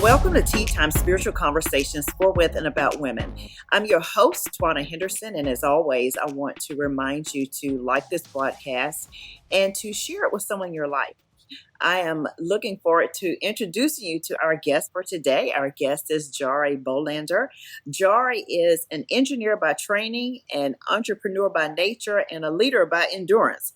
Welcome to Tea Time Spiritual Conversations for, with, and about women. I'm your host, Twanna Henderson, and as always, I want to remind you to like this broadcast and to share it with someone in your life. I am looking forward to introducing you to our guest for today. Our guest is Jari Bolander. Jari is an engineer by training, an entrepreneur by nature, and a leader by endurance.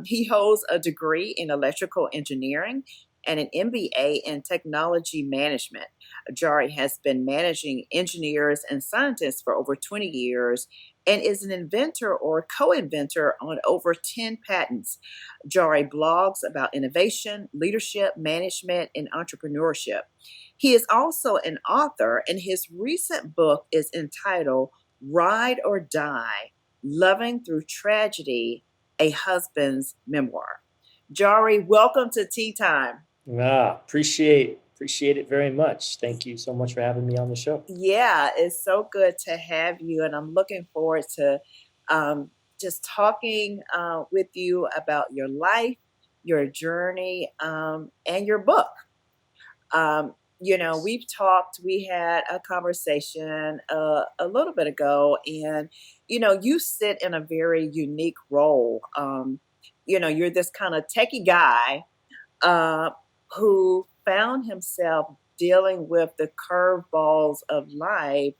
He holds a degree in electrical engineering and an MBA in technology management. Jari has been managing engineers and scientists for over 20 years and is an inventor or co-inventor on over 10 patents. Jari blogs about innovation, leadership, management, and entrepreneurship. He is also an author, and his recent book is entitled Ride or Die, Loving Through Tragedy, A Husband's Memoir. Jari, welcome to Tea Time. Appreciate it very much. Thank you so much for having me on the show. Yeah, it's so good to have you, and I'm looking forward to just talking with you about your life, your journey, and your book. We've talked, we had a conversation a little bit ago, and, you sit in a very unique role. You're this kind of techie guy who found himself dealing with the curveballs of life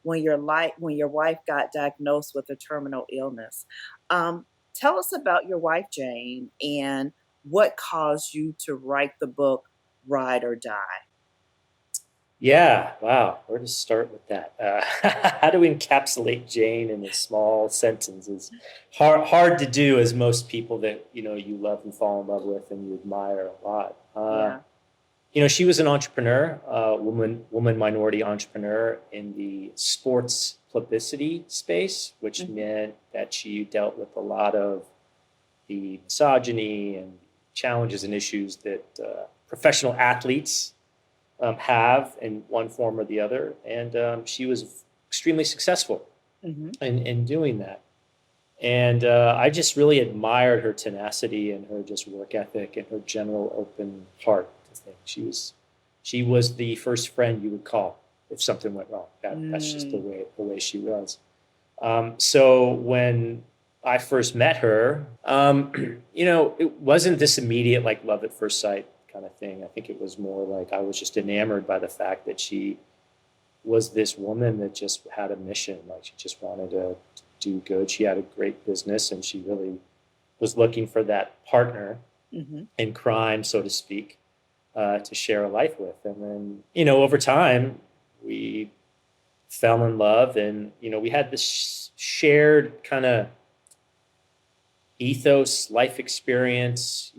when your wife got diagnosed with a terminal illness. Tell us about your wife, Jane, and what caused you to write the book Ride or Die. Yeah, wow. Where to start with that? How to encapsulate Jane in a small sentence is hard to do, as most people that you love and fall in love with and you admire a lot. She was an entrepreneur, woman minority entrepreneur in the sports publicity space, which meant that she dealt with a lot of the misogyny and challenges and issues that professional athletes have in one form or the other. And she was extremely successful in doing that. And I just really admired her tenacity and her just work ethic and her general open heart to things. She was the first friend you would call if something went wrong. That's just the way she was. So when I first met her, it wasn't this immediate like love at first sight kind of thing. I think it was more like I was just enamored by the fact that she was this woman that just had a mission. Like she just wanted to do good. She had a great business, and she really was looking for that partner in crime, so to speak, to share a life with. And then, over time, we fell in love, and, we had this shared kind of ethos, life experience.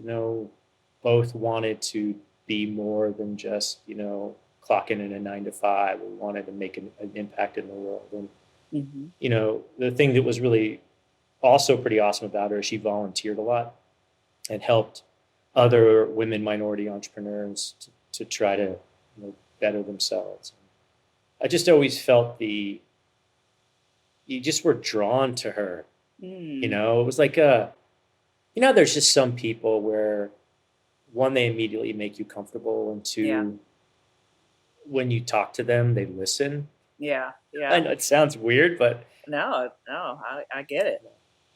Both wanted to be more than just, clocking in a 9 to 5. We wanted to make an impact in the world. And, the thing that was really also pretty awesome about her is she volunteered a lot and helped other women minority entrepreneurs to try to better themselves. I just always felt you just were drawn to her. It was like there's just some people where, one, they immediately make you comfortable, and two, when you talk to them, they listen. Yeah. I know it sounds weird, but no, I get it.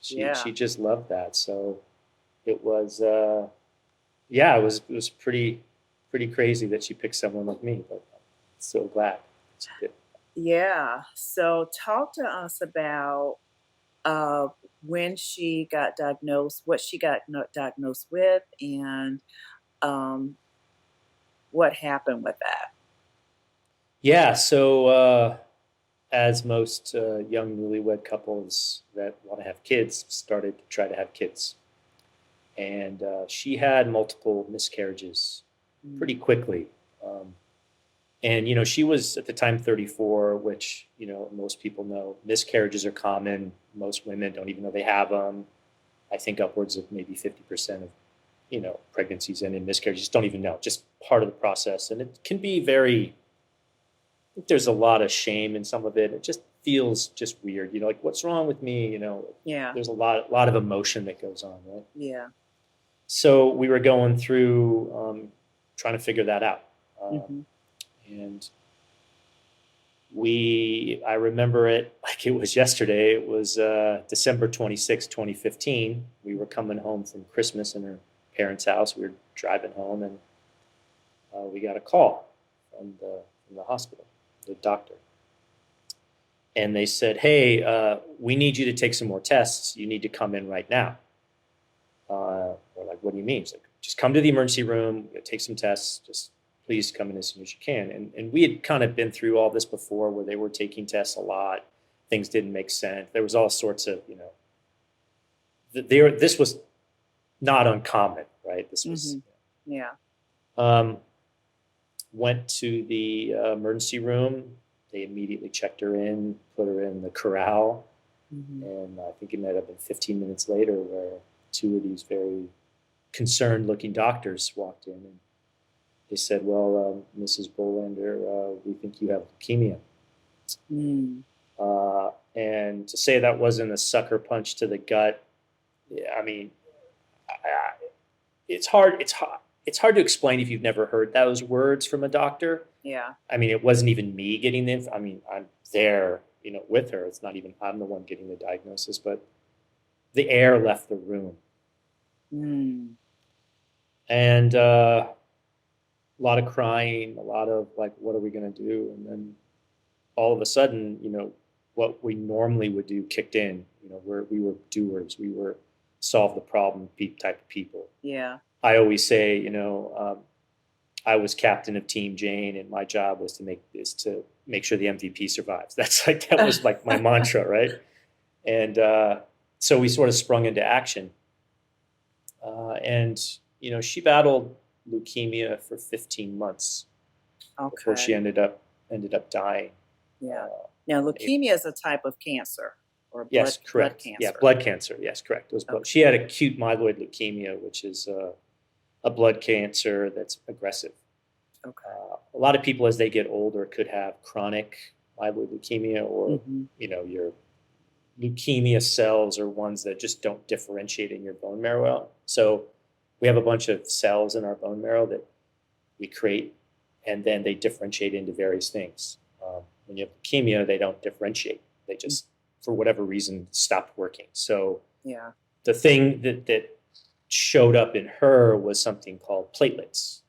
She just loved that. So it was, it was pretty crazy that she picked someone like me, but I'm so glad she did. Yeah. So talk to us about when she got diagnosed, what she got diagnosed with, and what happened with that. Yeah. So as most young newlywed couples that want to have kids started to try to have kids. And she had multiple miscarriages pretty quickly. And, she was at the time 34, which, most people know miscarriages are common. Most women don't even know they have them. I think upwards of maybe 50% of, pregnancies and in miscarriages don't even know, just part of the process. And it can be I think there's a lot of shame in some of it. It just feels just weird, like what's wrong with me? There's a lot of emotion that goes on, right? Yeah. So we were going through trying to figure that out. And I remember it like it was yesterday. It was December 26, 2015. We were coming home from Christmas in her parents' house. We were driving home, and we got a call from the hospital, the doctor. And they said, hey, we need you to take some more tests. You need to come in right now. We're like, what do you mean? It's like, just come to the emergency room, take some tests, just please come in as soon as you can. And we had kind of been through all this before where they were taking tests a lot. Things didn't make sense. There was all sorts of, this was not uncommon, right? This was, yeah. Went to the emergency room. They immediately checked her in, put her in the corral. And I think it might have been 15 minutes later where two of these very concerned looking doctors walked in, and they said, well, Mrs. Bolander, we think you have leukemia. And to say that wasn't a sucker punch to the gut, I mean, it's hard to explain if you've never heard those words from a doctor. Yeah. I mean, it wasn't even me getting I'm there, with her. It's not even, I'm the one getting the diagnosis, but the air left the room. And a lot of crying, a lot of like, what are we going to do? And then all of a sudden, what we normally would do kicked in. We were doers. We were solve the problem type of people. Yeah. I always say, I was captain of Team Jane, and my job was to make sure the MVP survives. That was like my mantra, right? And so we sort of sprung into action. And she battled leukemia for 15 months before she ended up dying. Yeah. Now, leukemia is a type of cancer, or yes, correct. Blood cancer. Yeah, blood cancer. Yes, correct. It was blood. She had acute myeloid leukemia, which is a blood cancer that's aggressive. Okay. A lot of people, as they get older, could have chronic myeloid leukemia, or your leukemia cells are ones that just don't differentiate in your bone marrow well. So we have a bunch of cells in our bone marrow that we create, and then they differentiate into various things. When you have leukemia, they don't differentiate. They just, for whatever reason, stopped working. So the thing that showed up in her was something called platelets,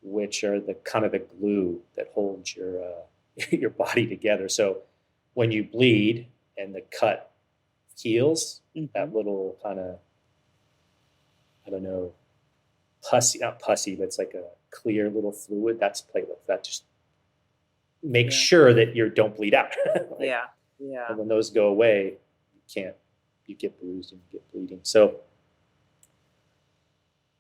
which are the kind of the glue that holds your body together. So when you bleed and the cut heals, that little kind of, I don't know, not pussy, but it's like a clear little fluid, that's platelets. That just makes sure that you don't bleed out. Yeah. And when those go away, you get bruised and you get bleeding. So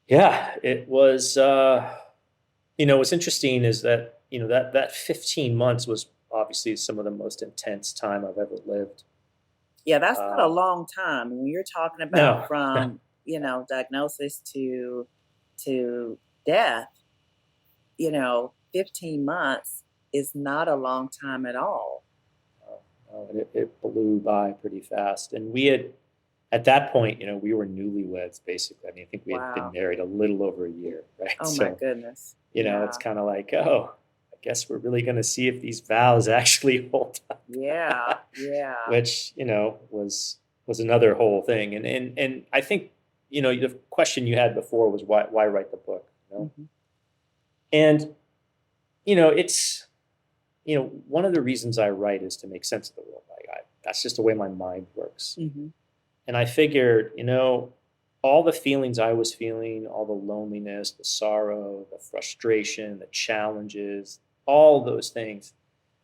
it was, what's interesting is that, that 15 months was obviously some of the most intense time I've ever lived. Yeah, that's not a long time. When you're talking about from, diagnosis to death, 15 months is not a long time at all. It blew by pretty fast. And we had, at that point, we were newlyweds, basically. I mean, I think we had been married a little over a year, right? Oh, my goodness. It's kind of like, I guess we're really going to see if these vows actually hold up. Yeah. Which, was another whole thing. And I think, the question you had before was why write the book? And, it's, one of the reasons I write is to make sense of the world. That's just the way my mind works. And I figured, all the feelings I was feeling, all the loneliness, the sorrow, the frustration, the challenges, all those things,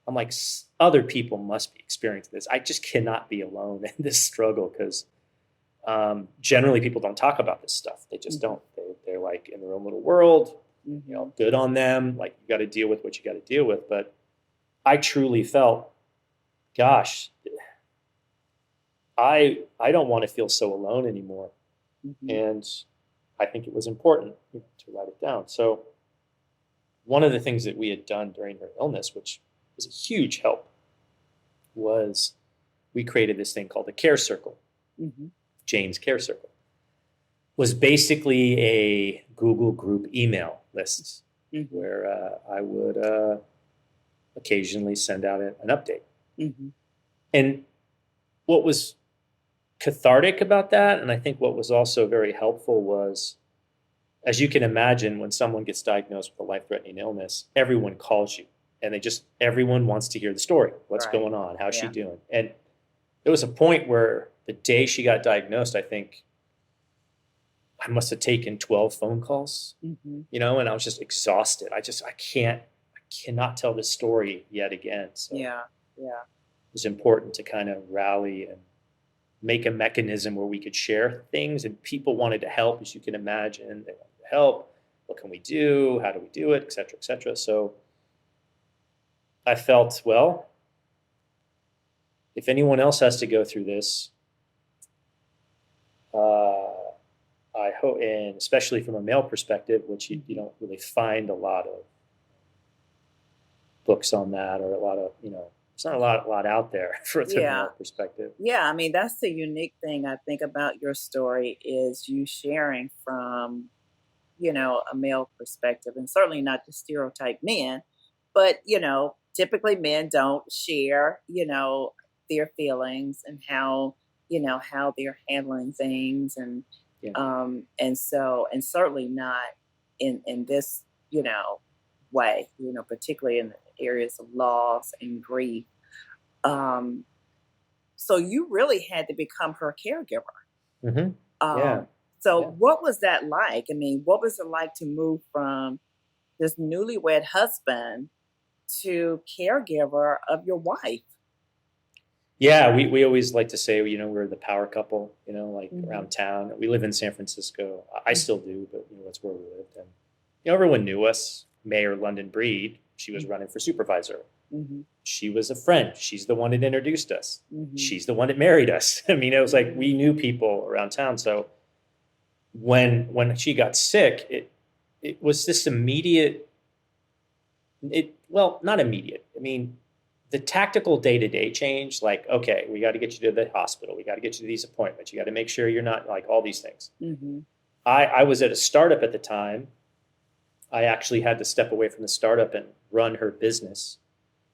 I'm like, other people must be experiencing this. I just cannot be alone in this struggle, because generally people don't talk about this stuff. They just don't. They're like in their own little world, good on them. Like, you got to deal with what you got to deal with. But I truly felt, gosh, I don't want to feel so alone anymore. And I think it was important to write it down. So one of the things that we had done during her illness, which was a huge help, was we created this thing called the Care Circle. Jane's Care Circle was basically a Google group email list where I would occasionally send out an update. Mm-hmm. And what was cathartic about that, and I think what was also very helpful was, as you can imagine, when someone gets diagnosed with a life-threatening illness, everyone calls you, and everyone wants to hear the story. What's Right. going on? How's she Yeah. doing? And there was a point where the day she got diagnosed, I think I must have taken 12 phone calls, Mm-hmm. and I was just exhausted. I cannot tell this story yet again. So it Yeah. Yeah. was important to kind of rally and make a mechanism where we could share things, and people wanted to help, as you can imagine. They wanted to help. What can we do? How do we do it? Et cetera, et cetera. So I felt, well, if anyone else has to go through this, I hope, and especially from a male perspective, which you don't really find a lot of books on that, or a lot of, it's not a lot out there for the Yeah. male perspective. Yeah, I mean, that's the unique thing I think about your story is you sharing from, a male perspective, and certainly not to stereotype men, but, typically men don't share, their feelings and how they're handling things, Yeah. and certainly not in this, way, particularly in the areas of loss and grief. Um, so you really had to become her caregiver. Mm-hmm. Yeah. Um, so Yeah. what was that like? I mean, what was it like to move from this newlywed husband to caregiver of your wife? Yeah, we always like to say, we're the power couple, like Mhm, around town. We live in San Francisco. I mhm, still do, but that's where we lived. And everyone knew us. Mayor London Breed, she was mhm, running for supervisor. mhm, She was a friend. She's the one that introduced us. mhm, She's the one that married us. I mean, it was like we mhm, knew people around town. So when she got sick, it was this immediate. Well, not immediate. I mean, the tactical day-to-day change, like, okay, we got to get you to the hospital, we got to get you to these appointments, you got to make sure you're not, like, all these things. mhm, I was at a startup at the time. I actually had to step away from the startup and run her business,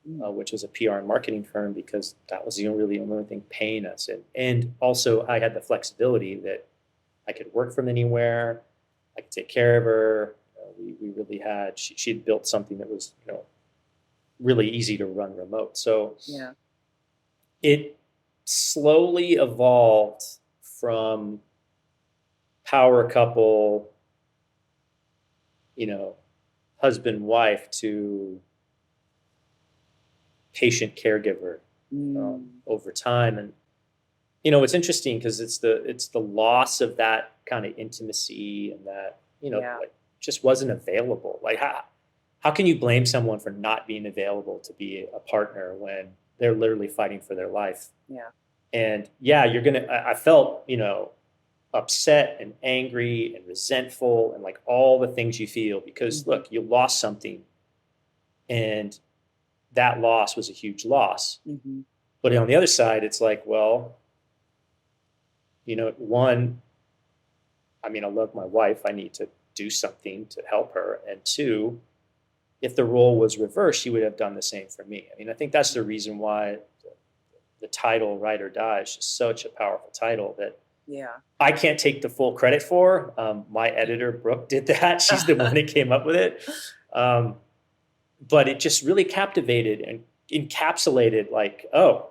mm, which was a PR and marketing firm, because that was the only thing paying us. And also I had the flexibility that I could work from anywhere. I could take care of her. We really had, she had built something that was, really easy to run remote. So yeah. it slowly evolved from power couple, you know, husband, wife, to patient caregiver, Mm, over time. And, it's interesting because it's the loss of that kind of intimacy, and that, yeah. like, just wasn't available. Like, how can you blame someone for not being available to be a partner when they're literally fighting for their life? Yeah. And yeah, I felt, upset and angry and resentful, and like all the things you feel, because Mhm, look, you lost something, and that loss was a huge loss. mhm, But on the other side, it's like, well, one, I mean, I love my wife. I need to do something to help her. And two, if the role was reversed, she would have done the same for me. I mean, I think that's the reason why the title "Ride or Die" is just such a powerful title that yeah. I can't take the full credit for. My editor, Brooke, did that. She's the one that came up with it. Um, but it just really captivated and encapsulated, like, oh,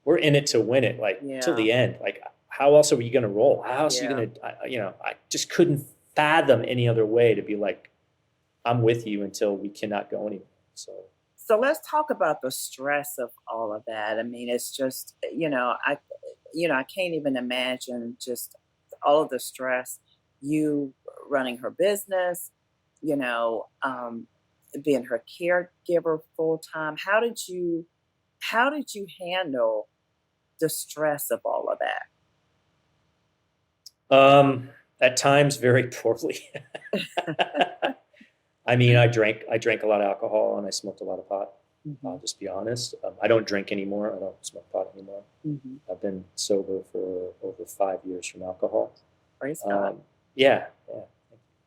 we're in it to win it, like, till Yeah. the end. Like, how else are you going to roll? How else are you Yeah. going to, I just couldn't fathom any other way to be like, I'm with you until we cannot go anymore. So, So let's talk about the stress of all of that. I mean, it's just, I can't even imagine just all of the stress, you running her business, you know, um, being her caregiver full time. How did you handle the stress of all of um, at times, very poorly. that? I mean, I drank a lot of alcohol, and I smoked a lot of pot. Hmm. I'll just be honest. I don't drink anymore. I don't smoke pot anymore. Hmm. I've been sober for over 5 years from alcohol. Praise God. Um, yeah,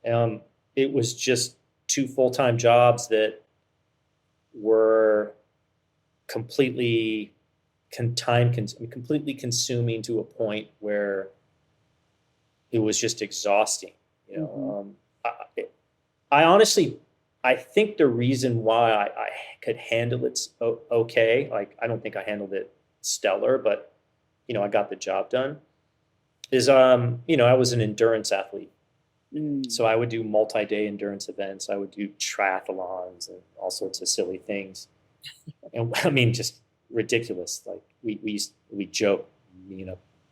yeah. It was just two full-time jobs that were completely completely consuming to a point where it was just exhausting. You know, I honestly, I think the reason why I could handle it okay, like I don't think I handled it stellar, but I got the job done. Is I was an endurance athlete, so I would do multi-day endurance events. I would do triathlons and all sorts of silly things, and I mean just ridiculous. Like we joke,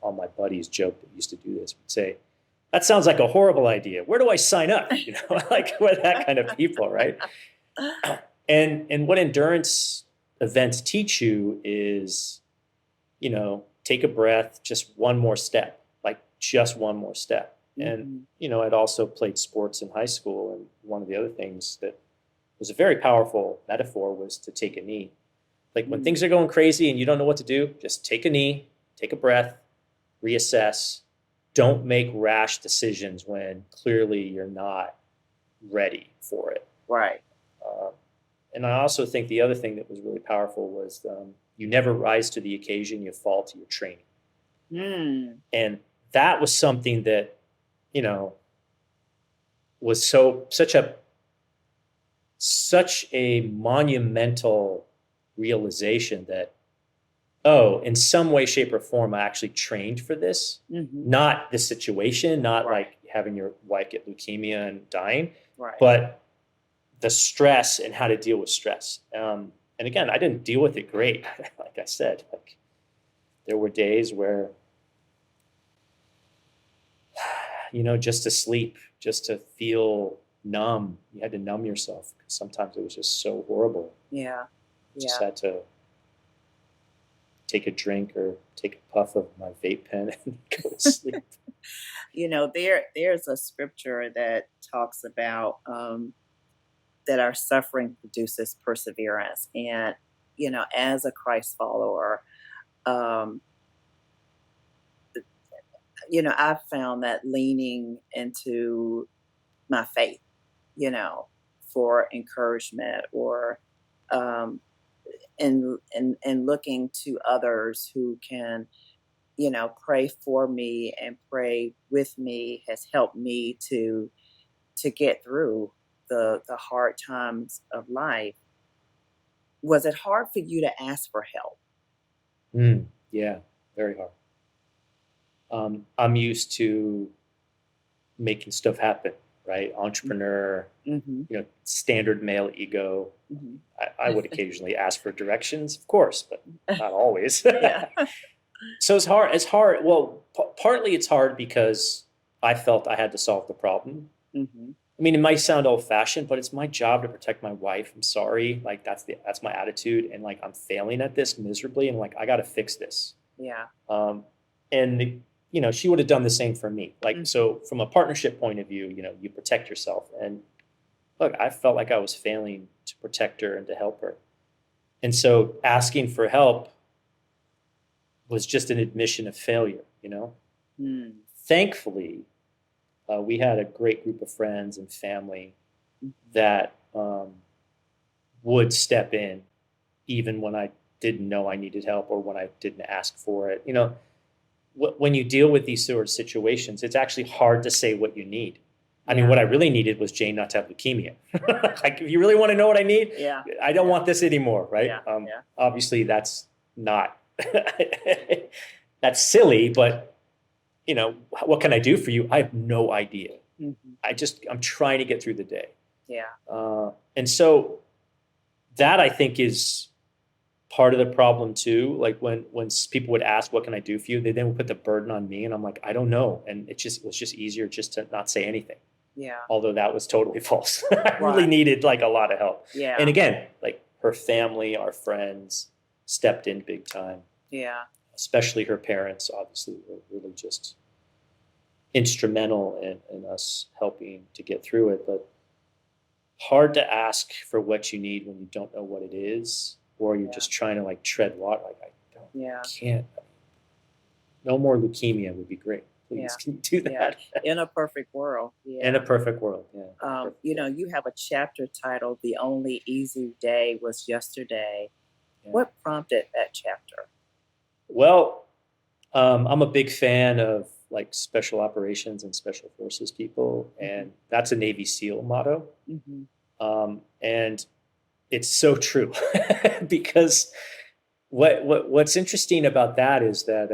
all my buddies joke that used to do this. Would say, that sounds like a horrible idea. Where do I sign up? Like we're that kind of people, right? And what endurance events teach you is, take a breath, just one more step, like just one more step. And, I'd also played sports in high school. And one of the other things that was a very powerful metaphor was to take a knee. Like when things are going crazy and you don't know what to do, just take a knee, take a breath, reassess. Don't make rash decisions when clearly you're not ready for it. Right. And I also think the other thing that was really powerful was you never rise to the occasion, you fall to your training. And that was something that, was such a monumental realization that, in some way, shape, or form, I actually trained for this. Not this situation, not like having your wife get leukemia and dying, but the stress and how to deal with stress. And again, I didn't deal with it great. Like I said, like there were days where, just to sleep, just to feel numb, you had to numb yourself because sometimes it was just so horrible. Yeah. Just had to take a drink or take a puff of my vape pen and go to sleep. There's a scripture that talks about that our suffering produces perseverance. And, as a Christ follower, I've found that leaning into my faith, for encouragement or and looking to others who can, pray for me and pray with me has helped me to get through the hard times of life. Was it hard for you to ask for help? Yeah, very hard. I'm used to making stuff happen, right? Entrepreneur, standard male ego. I would occasionally ask for directions, of course, but not always. So it's hard. It's hard. Well, partly it's hard because I felt I had to solve the problem. I mean, it might sound old fashioned, but it's my job to protect my wife. I'm sorry. Like that's my attitude. And like, I'm failing at this miserably. And like, I got to fix this. Yeah. And she would have done the same for me. Like, so from a partnership point of view, you protect yourself. And look, I felt like I was failing to protect her and to help her. And so asking for help was just an admission of failure, Thankfully, we had a great group of friends and family that would step in even when I didn't know I needed help or when I didn't ask for it. When you deal with these sort of situations, it's actually hard to say what you need. I mean, what I really needed was Jane not to have leukemia. Like, if you really want to know what I need, I don't want this anymore, right? Obviously, that's not, that's silly, but, what can I do for you? I have no idea. I'm trying to get through the day. Yeah. And so that, I think, is part of the problem too. Like when people would ask, what can I do for you? They then would put the burden on me and I'm like, I don't know. And it was just easier just to not say anything. Yeah. Although that was totally false. I really needed like a lot of help. Yeah. And again, like her family, our friends stepped in big time. Yeah. Especially her parents, obviously, were really just instrumental in us helping to get through it. But hard to ask for what you need when you don't know what it is. Or you're just trying to like tread water. Like, can't. No more leukemia would be great. Please, Yeah. can you do Yeah. that? In a perfect world. In a Yeah. perfect world, yeah. Perfect world. You have a chapter titled The Only Easy Day Was Yesterday. Yeah. What prompted that chapter? Well, I'm a big fan of like special operations and special forces people, Hmm. and that's a Navy SEAL motto. Hmm. And it's so true because what's interesting about that is that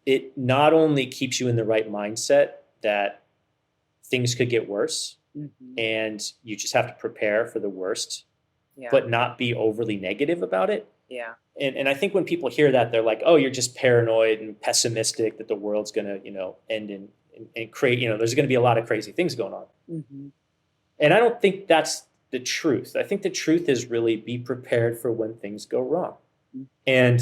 it not only keeps you in the right mindset that things could get worse, Hmm. and you just have to prepare for the worst, Yeah. but not be overly negative about it. Yeah. And I think when people hear that, they're like, oh, you're just paranoid and pessimistic that the world's going to, end in create, there's going to be a lot of crazy things going on. Hmm. And I don't think that's the truth. I think the truth is really be prepared for when things go wrong and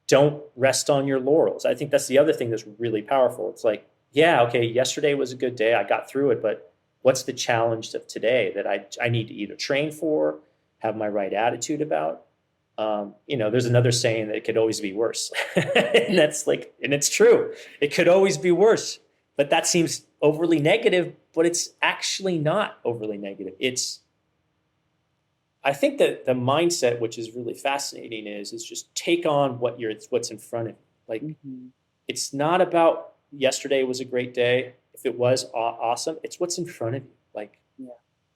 don't rest on your laurels. I think that's the other thing that's really powerful. It's like, yeah, okay, yesterday was a good day. I got through it, but what's the challenge of today that I need to either train for, have my right attitude about? There's another saying that it could always be worse. And that's like, and it's true. It could always be worse. But that seems overly negative, but it's actually not overly negative. I think that the mindset, which is really fascinating, is just take on what's in front of you. Like, Hmm. it's not about yesterday was a great day. If it was awesome, it's what's in front of you. Like, Yeah.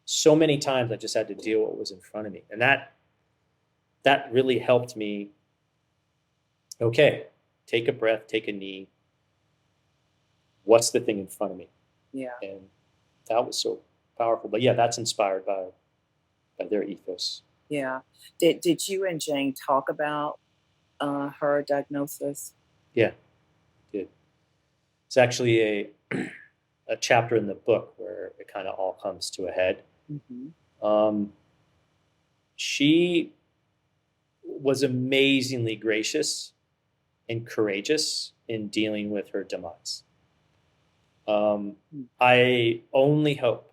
so many times I just had to deal with what was in front of me, and that really helped me. Okay, take a breath, take a knee. What's the thing in front of me? Yeah. And that was so powerful. But yeah, that's inspired by their ethos. Yeah. Did you and Jane talk about her diagnosis? Yeah, did. It's actually a chapter in the book where it kind of all comes to a head. Hmm. Um, she was amazingly gracious and courageous in dealing with her demise. I only hope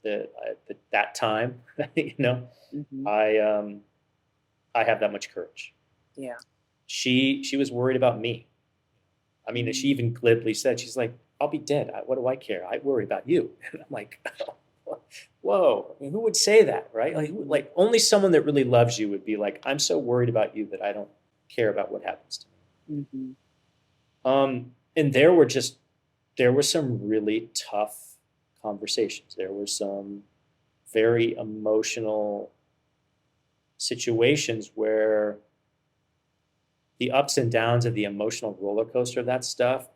that at that time, Hmm. I I have that much courage. Yeah. She was worried about me. I mean, she Mm. even glibly said, she's like, I'll be dead. What do I care? I worry about you. And I'm like, whoa. I mean, who would say that, right? Mhm. Like only someone that really loves you would be like, I'm so worried about you that I don't care about what happens to me. Mhm. And there were some really tough conversations. There were some very emotional situations where the ups and downs of the emotional roller coaster of that stuff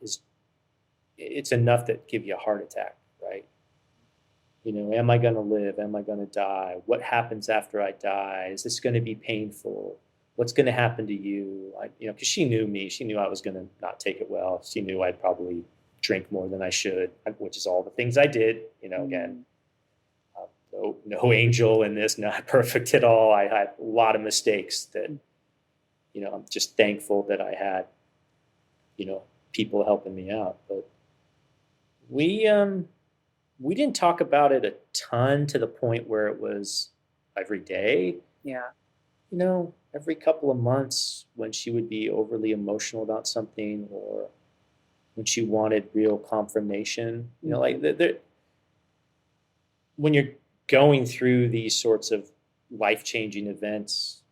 it's enough to give you a heart attack, right? Am I going to live? Am I going to die? What happens after I die? Is this going to be painful? What's going to happen to you? Because she knew me. She knew I was going to not take it well. She knew I'd probably drink more than I should, which is all the things I did. Again, Mm. no angel in this, not perfect at all. I had a lot of mistakes that, Mm. I'm just thankful that I had, you know, people helping me out. But we, we didn't talk about it a ton to the point where it was every day. Yeah. Every couple of months when she would be overly emotional about something or when she wanted real confirmation. Like Mhm. when you're going through these sorts of life-changing events,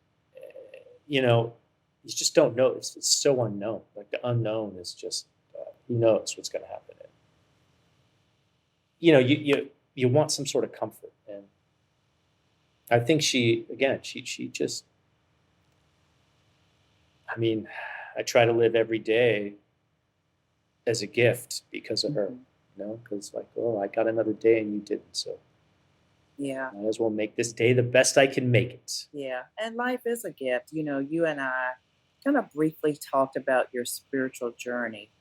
you know, you just don't know. It's so unknown. Like the unknown is just who knows what's going to happen. And, you want some sort of comfort, and I think she just. I mean, I try to live every day as a gift because of her. Mhm. Because like, oh, I got another day and you didn't, so Yeah. might as well make this day the best I can make it. Yeah. And life is a gift. You and I kind of briefly talked about your spiritual journey.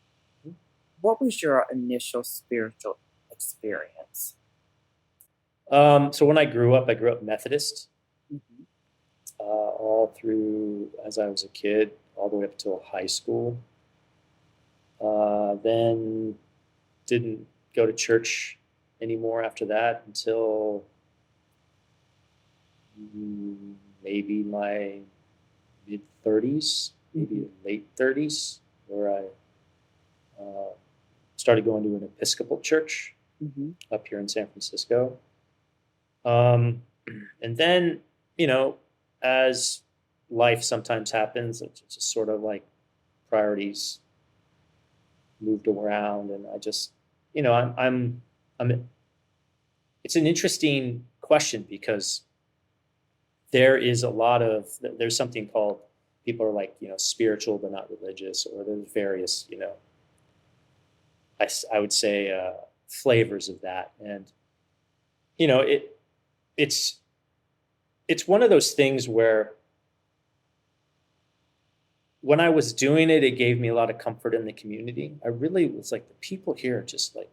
What was your initial spiritual experience? So when I grew up Methodist, Mhm. all through as I was a kid, all the way up till high school. Then didn't go to church anymore after that until maybe my mid 30s, maybe Mhm. late 30s, where I uh, started going to an Episcopal church Mm-hmm. up here in San Francisco. Um, and then, you know, as life sometimes happens, it's just sort of like priorities moved around, and I just, you know, I'm. It's an interesting question because there's something called, people are like, you know, spiritual but not religious, or there's various, you know, I would say flavors of that, and you know, it's it's one of those things where when I was doing it, it gave me a lot of comfort in the community. I really was like, the people here are just like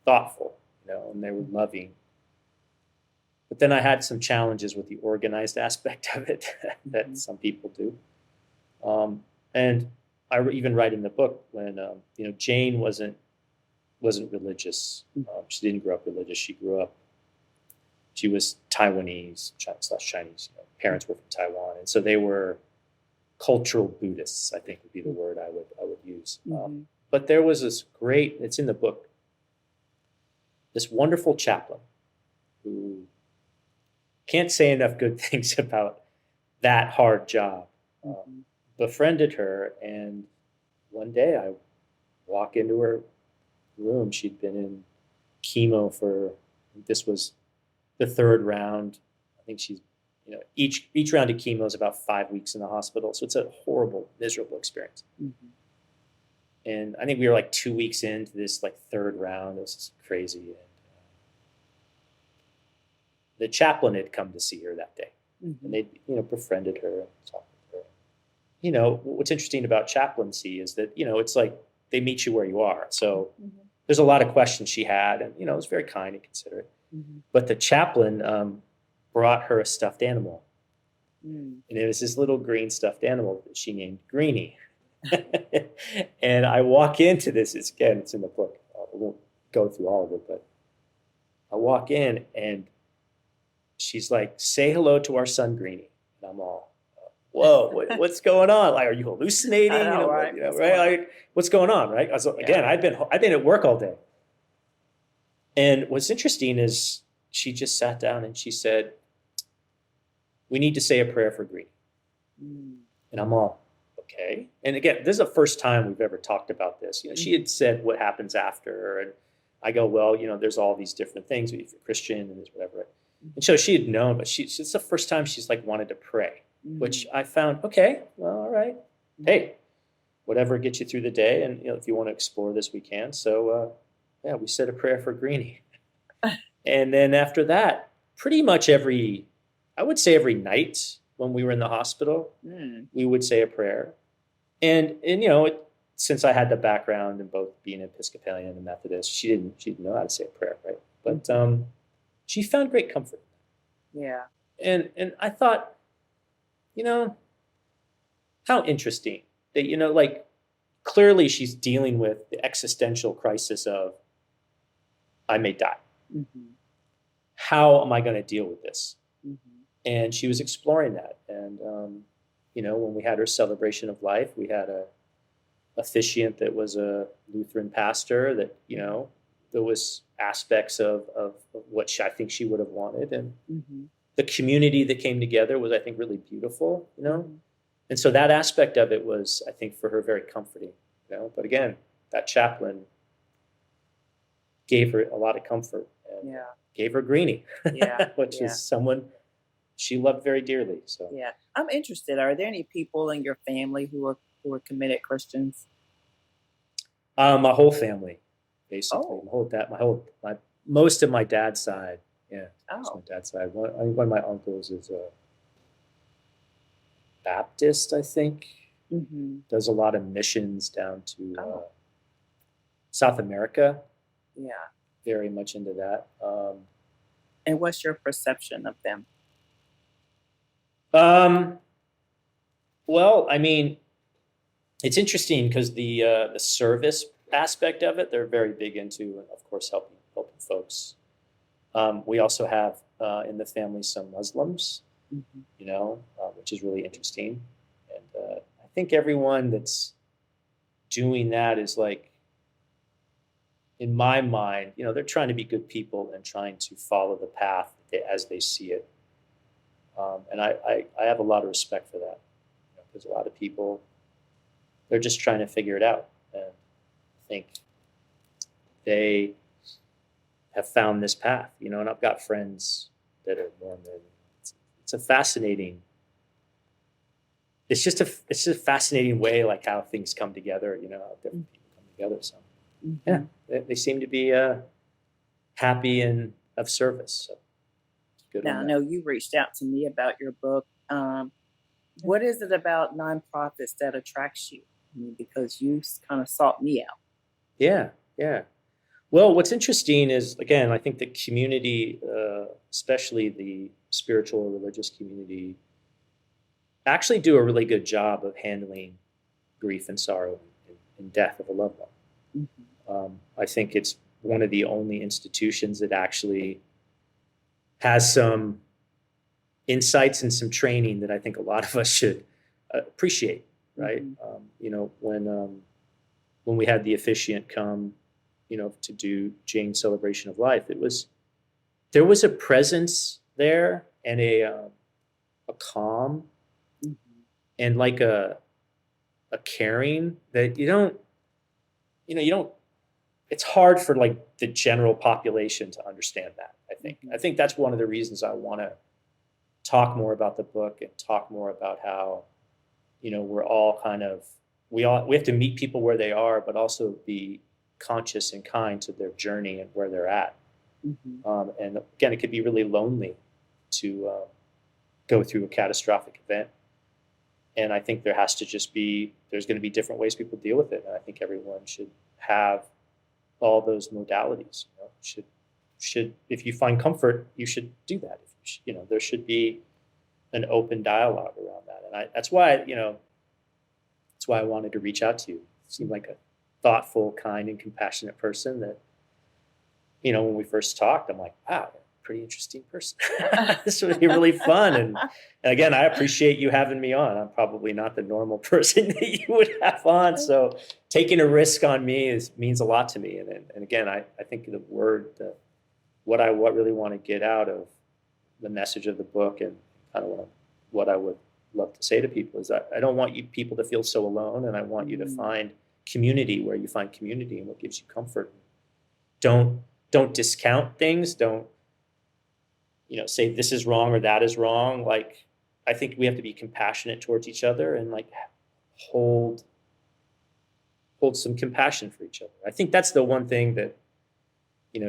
thoughtful, you know, and they were loving. But then I had some challenges with the organized aspect of it that some people do. And even write in the book when you know, Jane wasn't religious. She didn't grow up religious. She was Taiwanese slash Chinese. You know, parents were from Taiwan, and so they were cultural Buddhists, I think would be the word I would use. But there was this great, it's in the book, this wonderful chaplain who can't say enough good things about that hard job. Befriended her, and one day I walk into her room. She'd been in chemo for, this was the third round. I think she's, you know, each round of chemo is about 5 weeks in the hospital, so it's a horrible, miserable experience. And I think we were like 2 weeks into this like third round. It was just crazy. And the chaplain had come to see her that day, and they, you know, befriended her and talked with her. You know, what's interesting about chaplaincy is that, you know, it's like they meet you where you are. So there's a lot of questions she had, and, you know, it was very kind and considerate. But the chaplain brought her a stuffed animal. And it was this little green stuffed animal that she named Greenie. And I walk into this, it's in the book. I won't go through all of it, but I walk in and she's like, "Say hello to our son, Greenie." And I'm all, "Whoa, what's going on? Like, are you hallucinating? I know, right? You know, right? Like, what's going on?" Right? Again, I've been at work all day. And what's interesting is she just sat down and she said, "We need to say a prayer for Greenie." And I'm all, okay. And again, this is the first time we've ever talked about this. You know, she had said what happens after, and I go, "Well, you know, there's all these different things. If you're Christian and there's whatever." And so she had known, but it's the first time she's like wanted to pray, which I found, okay, well, all right. Hey, whatever gets you through the day, and, you know, if you want to explore this, we can. So yeah, we said a prayer for Greenie. And then after that, pretty much I would say every night when we were in the hospital, we would say a prayer. And you know, since I had the background in both being Episcopalian and Methodist, she didn't know how to say a prayer, right? But she found great comfort. Yeah. And I thought, you know, how interesting that, you know, like, clearly she's dealing with the existential crisis of, I may die. How am I going to deal with this? And she was exploring that. And, you know, when we had her celebration of life, we had a officiant that was a Lutheran pastor that, you know, there was aspects of what I think she would have wanted. And the community that came together was, I think, really beautiful, you know? And so that aspect of it was, I think, for her very comforting, you know? But again, that chaplain gave her a lot of comfort and gave her Greenie, which is someone she loved very dearly. So yeah, I'm interested. Are there any people in your family who are committed Christians? My whole family, basically, Oh. most of my dad's side. Yeah, Oh. my dad's side. One of my uncles is a Baptist, I think. Does a lot of missions down to South America. Yeah. Very much into that. And what's your perception of them? Well, I mean, it's interesting because the service aspect of it, they're very big into, and of course, helping folks. We also have in the family some Muslims, you know, which is really interesting. And I think everyone that's doing that is like in my mind, they're trying to be good people and trying to follow the path as they see it. And I have a lot of respect for that, because a lot of people, they're just trying to figure it out. And I think they have found this path, and I've got friends that are Mormon. It's a fascinating, it's just a fascinating way, like how things come together, how different people come together. So yeah, they seem to be happy and of service. So it's good Now, on I that. know you reached out to me about your book. What is it about nonprofits that attracts you? I mean, because you kind of sought me out. Yeah, yeah. Well, what's interesting is, again, I think the community, especially the spiritual or religious community, actually do a really good job of handling grief and sorrow and death of a loved one. I think it's one of the only institutions that actually has some insights and some training that I think a lot of us should appreciate, right? When we had the officiant come, to do Jane's celebration of life, there was a presence there and a calm and like a caring that you don't, it's hard for like the general population to understand that. I think that's one of the reasons I want to talk more about the book and talk more about how, we're all kind of, we have to meet people where they are, but also be conscious and kind to their journey and where they're at. And again, it could be really lonely to go through a catastrophic event. And I think there's going to be different ways people deal with it. And I think everyone should have all those modalities. Should if you find comfort, you should do that. There should be an open dialogue around that. And that's why I wanted to reach out to you. You seem like a thoughtful, kind, and compassionate person that, when we first talked, I'm like, wow, pretty interesting person. This would be really fun. And again, I appreciate you having me on. I'm probably not the normal person that you would have on. So taking a risk on me means a lot to me. And again, I think what I really want to get out of the message of the book and kind of what I would love to say to people is I don't want you people to feel so alone, and I want you to find community where you find community and what gives you comfort. Don't discount things. Don't say this is wrong or that is wrong. Like, I think we have to be compassionate towards each other and like hold some compassion for each other. I think that's the one thing that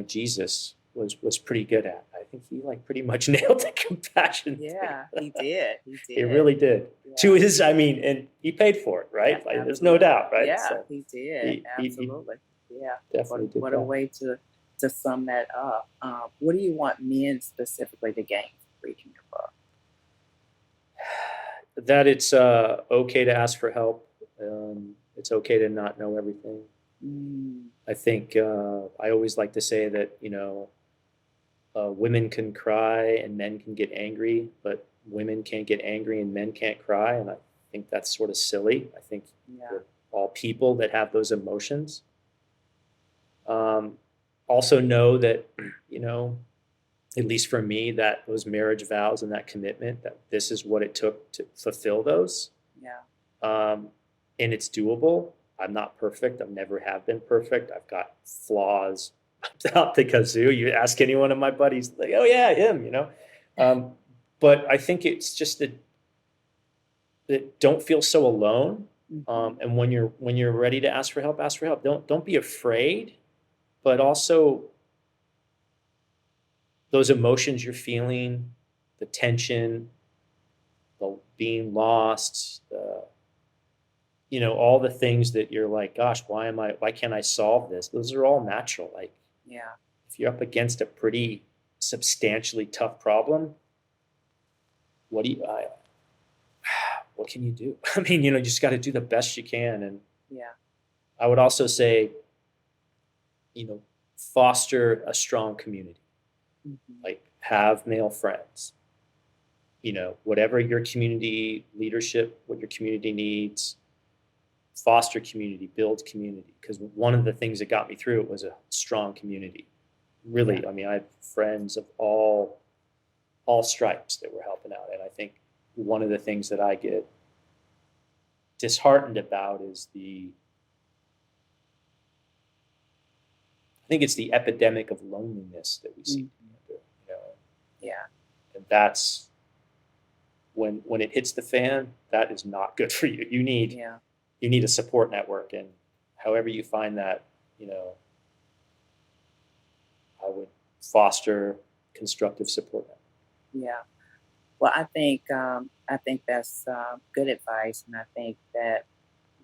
Jesus was pretty good at. I think he like pretty much nailed the compassion. Yeah, he did. He did. He really did. Yeah. To his, and he paid for it, right? Yeah, like, there's no doubt, right? Yeah, So he did. he Absolutely. Yeah. definitely did What that. a way to sum that up. What do you want men specifically to gain from reading your book? That it's okay to ask for help. It's okay to not know everything. I think I always like to say that women can cry and men can get angry, but women can't get angry and men can't cry, and I think that's sort of silly. I think we're all people that have those emotions. Also know that at least for me, that those marriage vows and that commitment, that this is what it took to fulfill those. And it's doable. I'm not perfect. I've never have been perfect. I've got flaws out the kazoo. You ask any one of my buddies, like, oh yeah, him, but I think it's just that don't feel so alone. And when you're ready to ask for help, ask for help. Don't be afraid, but also those emotions you're feeling, the tension, the being lost, all the things that you're like, gosh, why can't I solve this? Those are all natural. Like, if you're up against a pretty substantially tough problem, what can you do? I mean, you just got to do the best you can. And I would also say, foster a strong community. Like, have male friends. Whatever your community leadership, what your community needs, foster community, build community. Because one of the things that got me through it was a strong community. Really, I mean, I have friends of all stripes that were helping out, and I think one of the things that I get disheartened about is I think it's the epidemic of loneliness that we see. Yeah. And that's when it hits the fan, that is not good for you. You need a support network, and however you find that, I would foster constructive support network. Yeah. Well, I think that's good advice, and I think that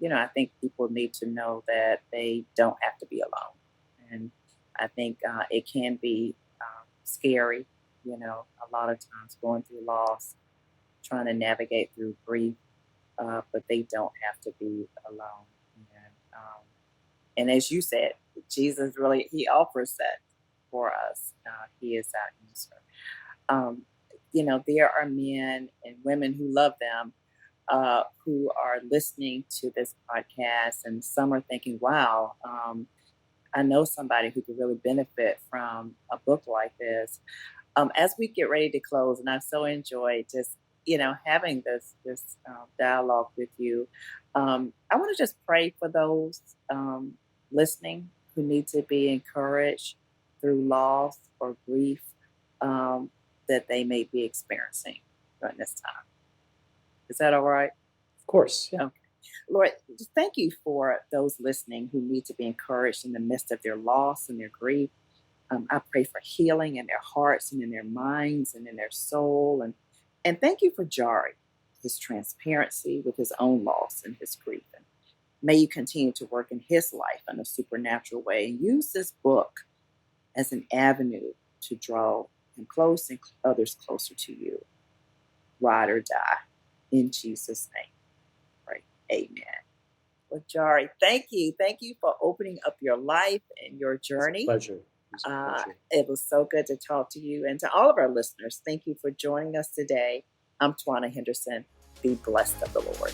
I think people need to know that they don't have to be alone, and I think it can be scary, a lot of times going through loss, trying to navigate through grief, but they don't have to be alone. And, and as you said, Jesus really He offers that for us. He is our answer. Um, there are men and women who love them who are listening to this podcast, and some are thinking, wow, I know somebody who could really benefit from a book like this. As we get ready to close, and I've so enjoyed just, having this dialogue with you, I want to just pray for those listening who need to be encouraged through loss or grief that they may be experiencing during this time. Is that all right? Of course. Yeah. Okay. Lord, just thank you for those listening who need to be encouraged in the midst of their loss and their grief. I pray for healing in their hearts and in their minds and in their soul. And thank you for Jari, his transparency with his own loss and his grief. And may you continue to work in his life in a supernatural way, and use this book as an avenue to draw him close and others closer to you. Ride or die. In Jesus' name. Right. Amen. Well, Jari, thank you. Thank you for opening up your life and your journey. It's a pleasure. It was so good to talk to you. And to all of our listeners, thank you for joining us today. I'm Twanna Henderson. Be blessed of the Lord.